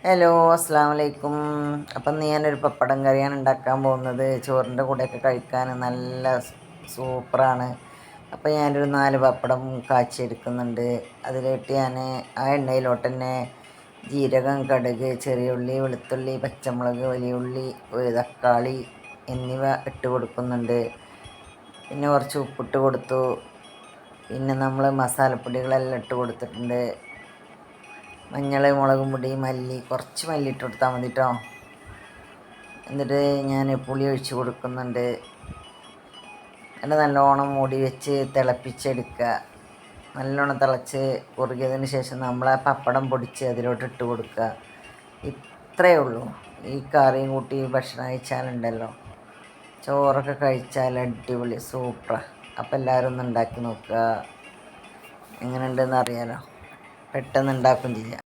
Hello, അസ്സാം വലൈക്കും. അപ്പം ഞാനൊരു പപ്പടം കറിയാണ് ഉണ്ടാക്കാൻ പോകുന്നത്. ചോറിൻ്റെ കൂടെയൊക്കെ കഴിക്കാൻ നല്ല സൂപ്പറാണ്. അപ്പം ഞാനൊരു 4 പപ്പടം കാച്ചിയെടുക്കുന്നുണ്ട്. അതിലോട്ട് ഞാൻ ആ എണ്ണയിലോട്ട് തന്നെ ജീരകം, കടുക്, ചെറിയ ഉള്ളി, വെളുത്തുള്ളി, പച്ചമുളക്, വലിയ ഉള്ളി, ഒരു തക്കാളി എന്നിവ ഇട്ട് കൊടുക്കുന്നുണ്ട്. പിന്നെ കുറച്ച് ഉപ്പിട്ട് കൊടുത്തു. പിന്നെ നമ്മൾ മസാലപ്പൊടികളെല്ലാം ഇട്ട് കൊടുത്തിട്ടുണ്ട്. മഞ്ഞൾ, മുളകും പൊടി, മല്ലി, കുറച്ച് മല്ലി ഇട്ട് കൊടുത്താൽ മതി കേട്ടോ. എന്നിട്ട് ഞാൻ പുളി ഒഴിച്ച് കൊടുക്കുന്നുണ്ട്. എന്നിട്ട് നല്ലോണം മൂടി വെച്ച് തിളപ്പിച്ചെടുക്കുക. നല്ലോണം തിളച്ച് കുറുകിയതിന് ശേഷം നമ്മൾ ആ പപ്പടം പൊടിച്ച് അതിലോട്ട് ഇട്ട് കൊടുക്കുക. ഇത്രയേ ഉള്ളൂ. ഈ കറിയും കൂട്ടി ഭക്ഷണം കഴിച്ചാലുണ്ടല്ലോ, ചോറൊക്കെ കഴിച്ചാൽ അടിപൊളി സൂപ്പറാണ്. അപ്പം എല്ലാവരും ഒന്ന് ഉണ്ടാക്കി നോക്കുക. എങ്ങനെ ഉണ്ടെന്ന് അറിയാലോ. പെട്ടെന്ന് ഉണ്ടാക്കും ചെയ്യാം.